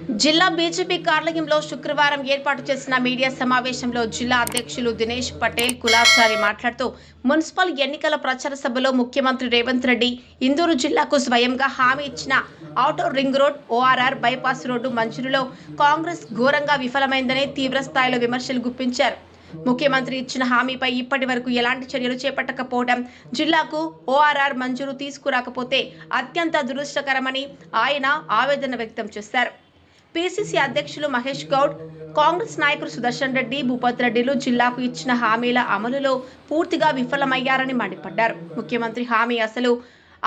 జిల్లా బీజేపీ కార్యాలయంలో శుక్రవారం ఏర్పాటు చేసిన మీడియా సమావేశంలో జిల్లా అధ్యక్షులు దినేష్ పటేల్ కులాచారి మాట్లాడుతూ మున్సిపల్ ఎన్నికల ప్రచార సభలో ముఖ్యమంత్రి రేవంత్ రెడ్డి ఇందూరు జిల్లాకు స్వయంగా హామీ ఇచ్చిన outer ring road ORR bypass road మంజూరులో కాంగ్రెస్ ఘోరంగా విఫలమైందని తీవ్రస్థాయిలో విమర్శలు గుప్పించారు. ముఖ్యమంత్రి ఇచ్చిన హామీపై ఇప్పటి వరకు ఎలాంటి చర్యలు చేపట్టకపోవడం, జిల్లాకు ఓఆర్ఆర్ మంజూరు తీసుకురాకపోతే అత్యంత దురదృష్టకరమని ఆయన ఆవేదన వ్యక్తం చేశారు. పిసిసి అధ్యక్షులు మహేష్ గౌడ్, కాంగ్రెస్ నాయకులు సుదర్శన్ రెడ్డి, భూపత్ రెడ్డిలు జిల్లాకు ఇచ్చిన హామీల అమలులో పూర్తిగా విఫలమయ్యారని మండిపడ్డారు. ముఖ్యమంత్రి హామీ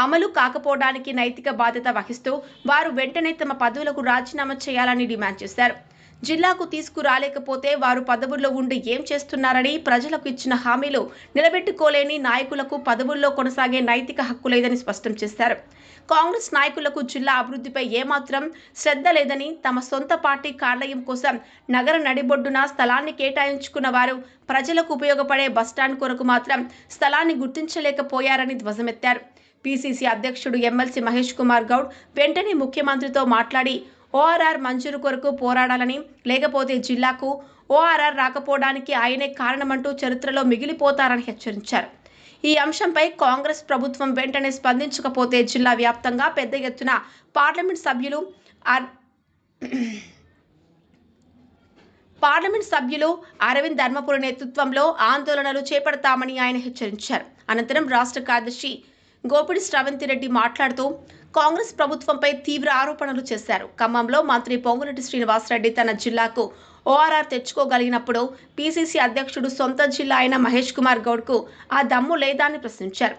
అమలు కాకపోవడానికి నైతిక బాధ్యత వహిస్తూ వారు వెంటనే తమ పదవులకు రాజీనామా చేయాలని డిమాండ్ చేశారు. జిల్లాకు తీసుకురాలేకపోతే వారు పదవుల్లో ఉండి ఏం చేస్తున్నారని, ప్రజలకు ఇచ్చిన హామీలు నిలబెట్టుకోలేని నాయకులకు పదవుల్లో కొనసాగే నైతిక హక్కు లేదని స్పష్టం చేశారు. కాంగ్రెస్ నాయకులకు జిల్లా అభివృద్ధిపై ఏమాత్రం శ్రద్ధ లేదని, తమ సొంత పార్టీ కార్యాలయం కోసం నగర నడిబొడ్డున స్థలాన్ని కేటాయించుకున్న వారు ప్రజలకు ఉపయోగపడే బస్టాండ్ కొరకు మాత్రం స్థలాన్ని గుర్తించలేకపోయారని ధ్వజమెత్తారు. పిసిసి అధ్యక్షుడు ఎమ్మెల్సీ మహేష్ కుమార్ గౌడ్ వెంటనే ముఖ్యమంత్రితో మాట్లాడి ఓఆర్ఆర్ మంజూరు కొరకు పోరాడాలని, లేకపోతే జిల్లాకు ఓఆర్ఆర్ రాకపోవడానికి ఆయనే కారణమంటూ చరిత్రలో మిగిలిపోతారని హెచ్చరించారు. ఈ అంశంపై కాంగ్రెస్ ప్రభుత్వం వెంటనే స్పందించకపోతే జిల్లా వ్యాప్తంగా పెద్ద ఎత్తున పార్లమెంట్ సభ్యులు అరవింద్ ధర్మపురి నేతృత్వంలో ఆందోళనలు చేపడతామని ఆయన హెచ్చరించారు. అనంతరం రాష్ట్ర కార్యదర్శి గోపిడి శ్రవంతిరెడ్డి మాట్లాడుతూ కాంగ్రెస్ ప్రభుత్వంపై తీవ్ర ఆరోపణలు చేశారు. ఖమ్మంలో మంత్రి పొంగులేటి శ్రీనివాసరెడ్డి తన జిల్లాకు ఓఆర్ఆర్ తెచ్చుకోగలిగినప్పుడు పిసిసి అధ్యక్షుడు సొంత జిల్లా అయిన మహేష్ కుమార్ గౌడ్కు ఆ దమ్ము లేదా అని ప్రశ్నించారు.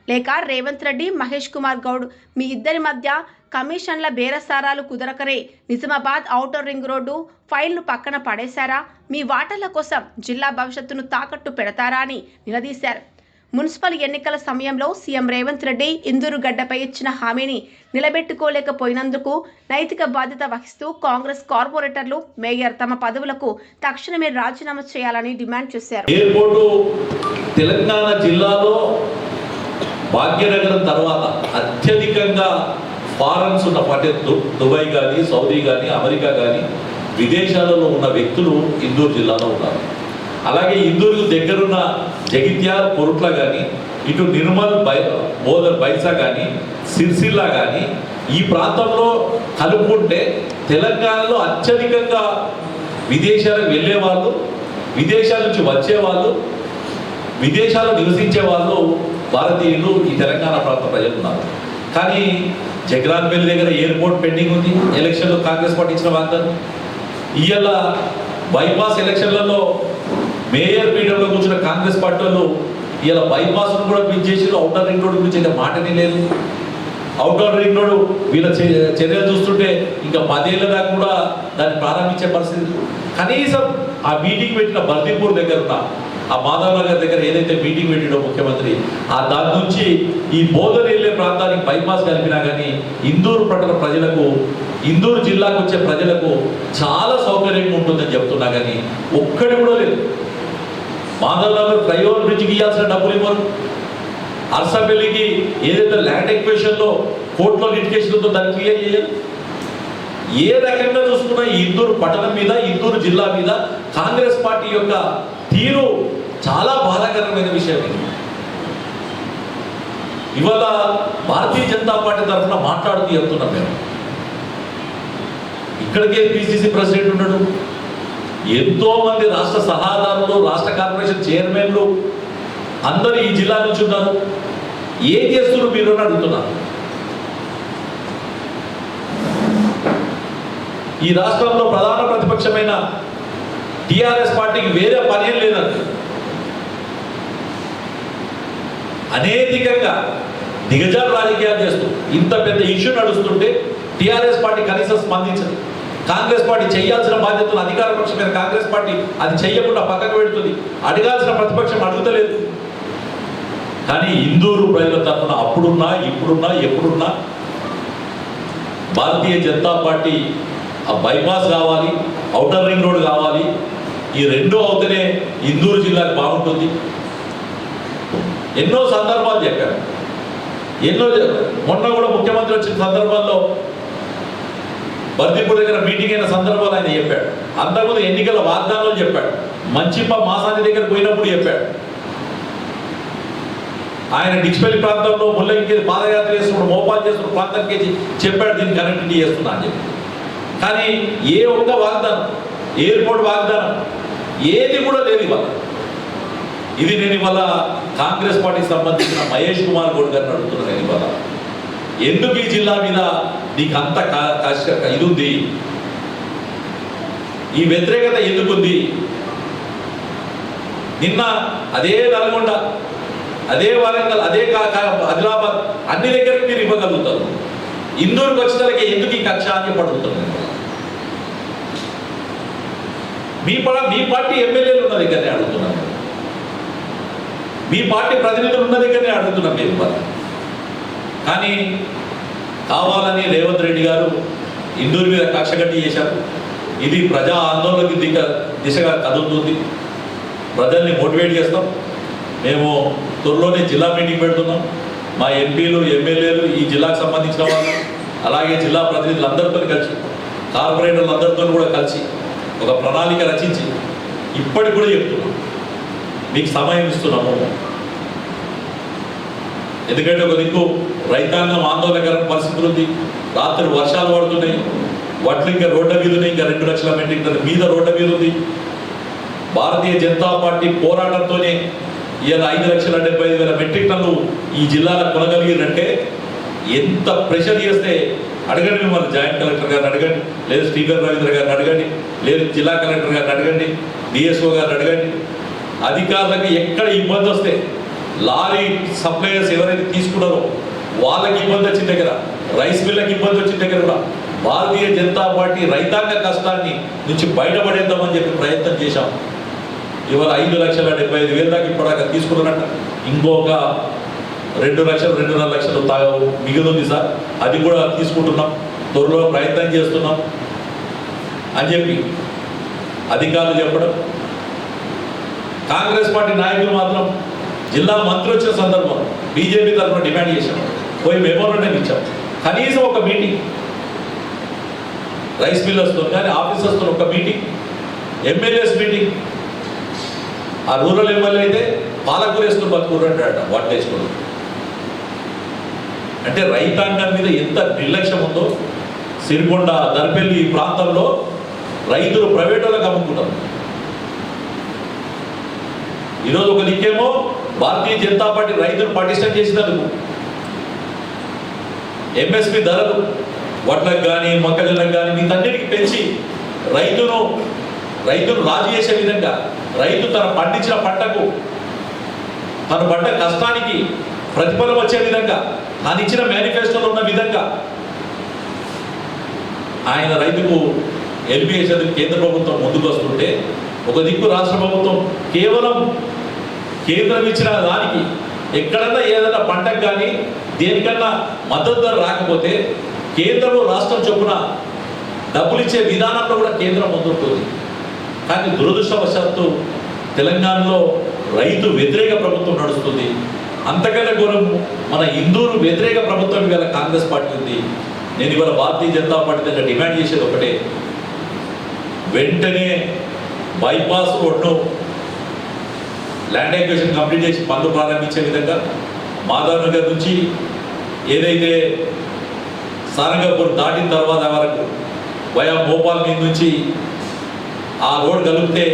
లేక రేవంత్ రెడ్డి, మహేష్ కుమార్ గౌడ్ మీ ఇద్దరి మధ్య కమిషన్ల బేరసారాలు కుదరకనే నిజామాబాద్ ఔటర్ రింగ్ రోడ్డు ఫైల్ను పక్కన పడేశారా? మీ వాటాల కోసం జిల్లా భవిష్యత్తును తాకట్టు పెడతారా అని నిలదీశారు. మున్సిపల్ ఎన్నికల సమయంలో సీఎం రేవంత్ రెడ్డి ఇందూరు గడ్డపై ఇచ్చిన హామీని నిలబెట్టుకోలేకపోయినందుకు నైతిక బాధ్యత వహిస్తూ కాంగ్రెస్ కార్పొరేటర్లు, మేయర్ తమ పదవులకు తక్షణమే రాజీనామా చేయాలని డిమాండ్ చేశారు. తెలంగాణ జిల్లాలో భాగ్యనగరం తర్వాత అత్యధికంగా ఫారెన్స్ ఉన్న పార్టీ దుబాయ్ కానీ, సౌదీ కానీ, అమెరికా కానీ విదేశాలలో ఉన్న వ్యక్తులు ఇందూరు జిల్లాలో ఉన్నారు. అలాగే ఇందూరు దగ్గరున్న జగిత్యాల, కొరుట్ల కానీ, ఇటు నిర్మల్, బోధర్, బైసా కానీ, సిరిసిల్ల కానీ ఈ ప్రాంతంలో కలుపుకుంటే తెలంగాణలో అత్యధికంగా విదేశాలకు వెళ్ళేవాళ్ళు, విదేశాల నుంచి వచ్చేవాళ్ళు, విదేశాల్లో నివసించే వాళ్ళు భారతీయులు ఈ తెలంగాణ ప్రాంత ప్రజలు ఉన్నారు. కానీ జగరాన్పల్లి దగ్గర ఎయిర్పోర్ట్ పెండింగ్ ఉంది. ఎలక్షన్లో కాంగ్రెస్ పార్టీ ఇచ్చిన వాగ్దానం. ఇవాళ బైపాస్ ఎలక్షన్లలో మేయర్ పీఠంలో కూర్చున్న కాంగ్రెస్ పార్టీ వాళ్ళు ఇలా బైపాస్ను కూడా పిచ్ చేసి ఔటర్ రింగ్ రోడ్ గురించి అయితే మాటనే లేదు. ఔటర్ రింగ్ రోడ్ వీళ్ళ చర్యలు చూస్తుంటే ఇంకా 10 ఏళ్ళ దాకా కూడా దాన్ని ప్రారంభించే పరిస్థితి. కనీసం ఆ మీటింగ్ పెట్టిన బర్దీపూర్ దగ్గర ఉన్న ఆ మాధవ్ నగర్ దగ్గర ఏదైతే మీటింగ్ పెట్టినో ముఖ్యమంత్రి, ఆ దాని నుంచి ఈ బోధన వెళ్ళే ప్రాంతానికి బైపాస్ కలిపినా కానీ ఇందూరు పట్టణ ప్రజలకు, ఇందూరు జిల్లాకు వచ్చే ప్రజలకు చాలా సౌకర్యంగా ఉంటుందని చెప్తున్నా కానీ ఒక్కడి కూడా లేదు. మాధవ్ నగర్ ఫ్లైఓవర్ బ్రిడ్జ్కి ఇవ్వాల్సిన డబ్బులు ఇవ్వరు. అర్సపల్లికి ఏదైతే ల్యాండ్ ఎక్వేషన్లో కోర్టులో లిటిగేషన్ ఉందో దాన్ని క్లియర్ చేయాలి. ఏ రకంగా చూసుకున్నా ఇందూరు పట్టణం మీద, ఇందూరు జిల్లా మీద కాంగ్రెస్ పార్టీ యొక్క తీరు చాలా బాధాకరమైన విషయం. ఇది ఇవాళ భారతీయ జనతా పార్టీ తరఫున మాట్లాడుతూ చెప్తున్నాం. మేము ఇక్కడికే పిసిసి ప్రెసిడెంట్ ఉన్నాడు, ఎంతో మంది రాష్ట్ర సలహాదారులు, రాష్ట్ర కార్పొరేషన్ చైర్మన్లు అందరూ ఈ జిల్లా నుంచి ఉన్నారు. ఏం చేస్తున్నారు మీరు అని అడుగుతున్నారు. ఈ రాష్ట్రంలో ప్రధాన ప్రతిపక్షమైన టిఆర్ఎస్ పార్టీకి వేరే పనేం లేదండి. అనేకంగా దిగజారు రాజకీయాలు చేస్తూ ఇంత పెద్ద ఇష్యూ నడుస్తుంటే టిఆర్ఎస్ పార్టీ కనీసం స్పందించదు. కాంగ్రెస్ పార్టీ చేయాల్సిన బాధ్యతలు అధికార పక్షమైన కాంగ్రెస్ పార్టీ అది చేయకుండా పక్కకు పెడుతుంది. అడగాల్సిన ప్రతిపక్షం అడుగుతలేదు. కానీ ఇందూరు ప్రజల తరఫున అప్పుడున్నా, ఇప్పుడున్నా, ఎప్పుడున్నా భారతీయ జనతా పార్టీ ఆ బైపాస్ కావాలి, ఔటర్ రింగ్ రోడ్ కావాలి. ఈ రెండు అవుతేనే ఇందూరు జిల్లాకు బాగుంటుంది. ఎన్నో సందర్భాలు చెప్పారు. మొన్న కూడా ముఖ్యమంత్రి వచ్చిన సందర్భాల్లో బర్దిపూర్ దగ్గర మీటింగ్ అయిన సందర్భంలో ఆయన చెప్పాడు. అంతకుముందు ఎన్నికల వాగ్దానాలు చెప్పాడు. మంచిప్ప మాసాని దగ్గర పోయినప్పుడు చెప్పాడు. ఆయన డిక్స్పల్లి ప్రాంతంలో ముల్లంకి పాదయాత్ర చేస్తున్న మోపాలు చేస్తున్న ప్రాంతానికి చెప్పాడు దీన్ని కనెక్టివిటీ చేస్తున్నా అని చెప్పి. కానీ ఏ ఒక్క వాగ్దానం, ఎయిర్పోర్ట్ వాగ్దానం ఏది కూడా లేదు ఇవాళ. ఇది నేను ఇవాళ కాంగ్రెస్ పార్టీకి సంబంధించిన మహేష్ కుమార్ గౌడ్ గారిని అడుగుతున్నాను. నేను ఇవాళ ఎందుకు ఈ జిల్లా మీద నీకు అంత ఇది ఉంది, ఈ వ్యతిరేకత ఎందుకుంది? నిన్న అదే నల్గొండ, అదే వరంగల్, అదే ఆదిలాబాద్ అన్ని దగ్గరికి మీరు ఇవ్వగలుగుతారు. ఇందూరుకు వచ్చేసరికి ఎందుకు ఈ కక్ష అని పడుతుంది. మీ పార్టీ ఎమ్మెల్యేలు ఉన్న దగ్గరనే అడుగుతున్నాను, మీ పార్టీ ప్రతినిధులు ఉన్న దగ్గరనే అడుగుతున్నాం మీరు. కానీ కావాలని రేవంత్ రెడ్డి గారు ఇందూరు మీద కక్ష కట్టి చేశారు. ఇది ప్రజా ఆందోళనకి దిశగా కదులుతుంది. ప్రజల్ని మోటివేట్ చేస్తాం. మేము త్వరలోనే జిల్లా మీటింగ్ పెడుతున్నాం. మా ఎంపీలు, ఎమ్మెల్యేలు, ఈ జిల్లాకు సంబంధించిన వాళ్ళు, అలాగే జిల్లా ప్రతినిధులు అందరితో కలిసి, కార్పొరేటర్లు అందరితో కూడా కలిసి ఒక ప్రణాళిక రచించి ఇప్పటికి కూడా చెప్తున్నాం, మీకు సమయం ఇస్తున్నాము. ఎందుకంటే ఒక దిక్కు రైతాంగం ఆందోళనకరమైన పరిస్థితులు ఉంది. రాత్రి వర్షాలు పడుతున్నాయి, వడ్లు ఇంకా రోడ్ల మీద ఉన్నాయి, ఇంకా 2 లక్షల మెట్రిక్ టన్నుల మీద రోడ్ల మీద ఉంది. భారతీయ జనతా పార్టీ పోరాటంతోనే ఇవాళ 5,75,000 మెట్రిక్ టన్నులు ఈ జిల్లాలో కొనగలిగారంటే ఎంత ప్రెషర్ చేస్తే అడగండి. మిమ్మల్ని జాయింట్ కలెక్టర్ గారిని అడగండి, లేదు స్టీఫెన్ రవీంద్ర గారిని అడగండి, లేదు జిల్లా కలెక్టర్ గారిని అడగండి, డిఎస్ఓ గారిని అడగండి. అధికారులకు ఎక్కడ ఇబ్బంది వస్తే, లారీ సప్లయర్స్ ఎవరైతే తీసుకున్నారో వాళ్ళకి ఇబ్బంది వచ్చిన దగ్గర, రైస్ మిల్లకి ఇబ్బంది వచ్చిన దగ్గర కూడా భారతీయ జనతా పార్టీ రైతాంగ కష్టాన్ని నుంచి బయటపడేద్దామని చెప్పి ప్రయత్నం చేశాం. ఇవాళ 5,75,000 దాకా ఇప్పటిదాకా తీసుకున్నారంట. ఇంకొక 2 లక్షలు, 2.5 లక్షలు మిగులుంది సార్, అది కూడా తీసుకుంటున్నాం, త్వరలో ప్రయత్నం చేస్తున్నాం అని చెప్పి అధికారులు చెప్పడం. కాంగ్రెస్ పార్టీ నాయకులు మాత్రం జిల్లా మంత్రి వచ్చిన సందర్భం బీజేపీ తరఫున డిమాండ్ చేశాం, పోయి మెమోరాండం ఇచ్చాం. కనీసం ఒక మీటింగ్, రైస్ మిల్లర్స్తో కానీ ఆఫీసర్స్తో ఒక మీటింగ్, ఎమ్మెల్యేస్ మీటింగ్. ఆ రూరల్ ఎమ్మెల్యే అయితే పాలకూర వేసుకుని బతుకురు అంటాడట, వాటి వేసుకోవడం. అంటే రైతాంగం మీద ఎంత నిర్లక్ష్యం ఉందో. సిరికొండ, దర్పల్లి ఈ ప్రాంతంలో రైతులు ప్రైవేట్ వాళ్ళకి అమ్ముకుంటారు. ఈరోజు ఒక దిక్కేమో భారతీయ జనతా పార్టీ రైతులు పటిష్టం చేసినందుకు ఎంఎస్పి ధరలు వడ్లకు కానీ మొక్కజొన్నకు కానీ వీటన్నిటికీ పెంచి రైతును రాజు చేసే విధంగా, రైతు తన పండించిన పంటకు, తన పడ్డ కష్టానికి ప్రతిఫలం వచ్చే విధంగా, తాను ఇచ్చిన మేనిఫెస్టోలో ఉన్న విధంగా ఆయన రైతుకు హెల్ప్ చేసేందుకు కేంద్ర ప్రభుత్వం ముందుకు వస్తుంటే, ఒక దిక్కు రాష్ట్ర ప్రభుత్వం కేవలం కేంద్రం ఇచ్చిన దానికి ఎక్కడన్నా ఏదైనా పంటకు కానీ దేనికన్నా మద్దతు ధర రాకపోతే కేంద్రం రాష్ట్రం చొప్పున డబ్బులు ఇచ్చే విధానంలో కూడా కేంద్రం ముందుంటుంది. కానీ దురదృష్టవశాత్తు తెలంగాణలో రైతు వ్యతిరేక ప్రభుత్వం నడుస్తుంది. అంతకన్నా ఘోరం మన ఇందూరు వ్యతిరేక ప్రభుత్వం ఇవాళ కాంగ్రెస్ పార్టీ ఉంది. నేను ఇవాళ భారతీయ జనతా పార్టీ దగ్గర డిమాండ్ చేసేది ఒకటే, వెంటనే బైపాస్ రోడ్ను ల్యాండ్ ఎక్విజిషన్ కంప్లీట్ చేసి పనులు ప్రారంభించే విధంగా, మాధవ్ నగర్ నుంచి ఏదైతే సారంగపూర్ దాటిన తర్వాత వరకు వయా భోపాల్ మీద నుంచి ఆ రోడ్ కలిపితే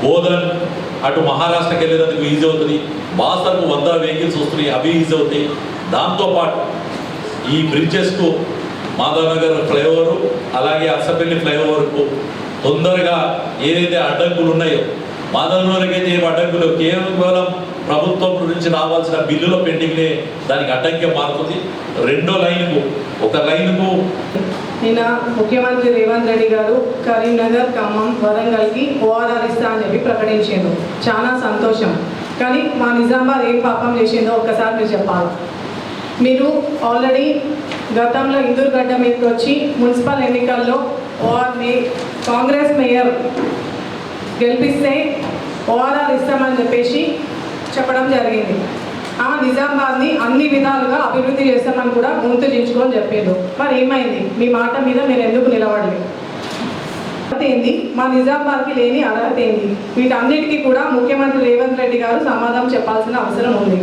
బోధన్ అటు మహారాష్ట్రకి వెళ్ళేందుకు ఈజీ అవుతుంది. బాసర్కు 100 వెహికల్స్ వస్తున్నాయి, అవి ఈజీ అవుతాయి. దాంతోపాటు ఈ బ్రిడ్జెస్కు మాధవ్ నగర్ ఫ్లైఓవరు, అలాగే అర్సపల్లి ఫ్లైఓవర్కు తొందరగా ఏదైతే అడ్డంకులు ఉన్నాయో, మాధవ్ నగర్కి అయితే ఏం అడ్డంకులు, కేవలం ప్రభుత్వం నుంచి రావాల్సిన బిల్లుల పెండింగ్నే దానికి అడ్డంకే మారుతుంది. రెండో లైన్కు, ఒక లైన్కు నిన్న ముఖ్యమంత్రి రేవంత్ రెడ్డి గారు కరీంనగర్, ఖమ్మం, వరంగల్కి ఓఆర్ఆర్ ఇస్తా అని చెప్పి ప్రకటించారు. చాలా సంతోషం. కానీ మా నిజామాబాద్ ఏం పాపం చేసిందో ఒక్కసారి మీరు చెప్పాలి. మీరు ఆల్రెడీ గతంలో ఇందూరుగడ్డ మీదకి వచ్చి మున్సిపల్ ఎన్నికల్లో కాంగ్రెస్ మేయర్ గెలిపిస్తే ఓఆర్ఆర్ ఇస్తామని చెప్పేసి చెప్పడం జరిగింది. నిజామాబాద్ని అన్ని విధాలుగా అభివృద్ధి చేస్తామని కూడా ముందుజించుకొని చెప్పారు. మరి ఏమైంది? మీ మాట మీద మీరు ఎందుకు నిలబడలేదు? ఏంది మా నిజామాబాద్కి లేని అర్హత ఏంది? వీటన్నిటికీ కూడా ముఖ్యమంత్రి రేవంత్ రెడ్డి గారు సమాధానం చెప్పాల్సిన అవసరం ఉంది.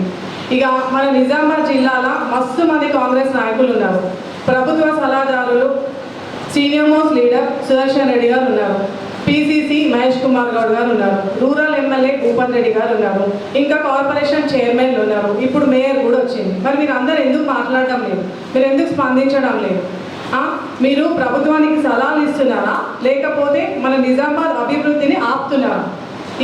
ఇక మన నిజామాబాద్ జిల్లాలో మస్తు మంది కాంగ్రెస్ నాయకులు ఉన్నారు. ప్రభుత్వ సలహాదారులు senior most leader Sudarshan Reddy గారు ఉన్నారు. పిసిసి మహేష్ కుమార్ గౌడ్ గారు ఉన్నారు. రూరల్ ఎమ్మెల్యే భూపత్ రెడ్డి గారు ఉన్నారు. ఇంకా కార్పొరేషన్ చైర్మన్లు ఉన్నారు. ఇప్పుడు మేయర్ కూడా వచ్చింది. మరి మీరు అందరూ ఎందుకు మాట్లాడడం లేదు? మీరు ఎందుకు స్పందించడం లేదు? మీరు ప్రభుత్వానికి సలహాలు ఇస్తున్నారా, లేకపోతే మన నిజామాబాద్ అభివృద్ధిని ఆపుతున్నారా?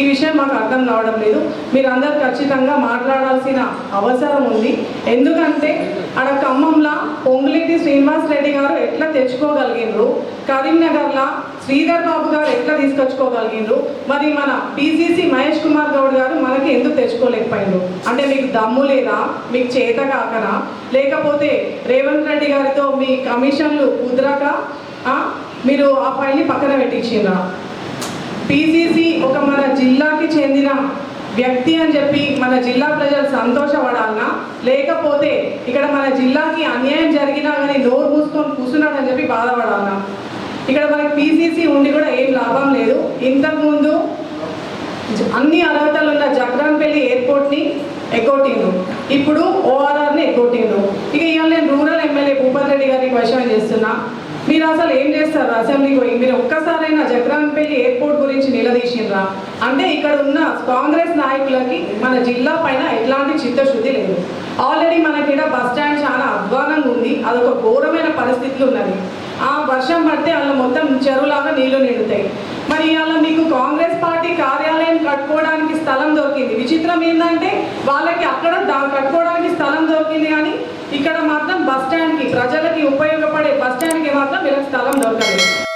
ఈ విషయం మాకు అర్థం కావడం లేదు. మీరందరూ ఖచ్చితంగా మాట్లాడాల్సిన అవసరం ఉంది. ఎందుకంటే అక్కడ ఖమ్మంలో పొంగులేటి శ్రీనివాస్ రెడ్డి గారు ఎట్లా తెచ్చుకోగలిగినారు, కరీంనగర్లో శ్రీధర్ బాబు గారు ఎట్లా తీసుకొచ్చుకోగలిగినారు, మరి మన పిసిసి మహేష్ కుమార్ గౌడ్ గారు మనకి ఎందుకు తెచ్చుకోలేకపోయినారు? అంటే మీకు దమ్ము లేదా, మీకు చేత కాకనా, లేకపోతే రేవంత్ రెడ్డి గారితో మీ కమిషన్లు కుదరక మీరు ఆ ఫైల్ని పక్కన పెట్టించిండ్రా? పిసిసి ఒక మన జిల్లాకి చెందిన వ్యక్తి అని చెప్పి మన జిల్లా ప్రజలు సంతోషపడాలన్నా, లేకపోతే ఇక్కడ మన జిల్లాకి అన్యాయం జరిగినా కానీ నోరు మూసుకొని కూర్చున్నాడని చెప్పి బాధపడాలన్నా? ఇక్కడ మనకి పిసిసి ఉండి కూడా ఏం లాభం లేదు. ఇంతకుముందు అన్ని అర్హతలు ఉన్న జక్రాన్పల్లి ఎయిర్పోర్ట్ని ఎగ్గొట్టిండ్రు, ఇప్పుడు ఓఆర్ఆర్ని ఎగ్గొట్టిండ్రు. ఇక ఇవాళ నేను రూరల్ ఎమ్మెల్యే భూపత్ రెడ్డి గారిని క్వశ్చన్ చేస్తున్నా, మీరు అసలు ఏం చేస్తారు అసెంబ్లీకి పోయి? మీరు ఒక్కసారైనా జక్రాన్పల్లి ఎయిర్పోర్ట్ గురించి నిలదీసిండ్రా? అంటే ఇక్కడ ఉన్న కాంగ్రెస్ నాయకులకి మన జిల్లా పైన ఎట్లాంటి చిత్తశుద్ధి లేదు. ఆల్రెడీ మనకి ఇక్కడ బస్ స్టాండ్ చాలా అధ్వానంగా ఉంది. అదొక ఘోరమైన పరిస్థితులు ఉన్నది. ఆ వర్షం పడితే అందులో మొత్తం చెరువులాగా నీళ్లు నిండుతాయి. మరి ఇవాళ మీకు కాంగ్రెస్ పార్టీ కార్యాలయం కట్టుకోవడానికి స్థలం దొరికింది. విచిత్రం ఏంటంటే వాళ్ళకి అక్కడ కట్టుకోవడానికి స్థలం దొరికింది, కానీ ఇక్కడ మాత్రం బస్ స్టాండ్కి, ప్రజలకి ఉపయోగపడే బస్ స్టాండ్కి మాత్రం వీళ్ళకి స్థలం దొరకలేదు.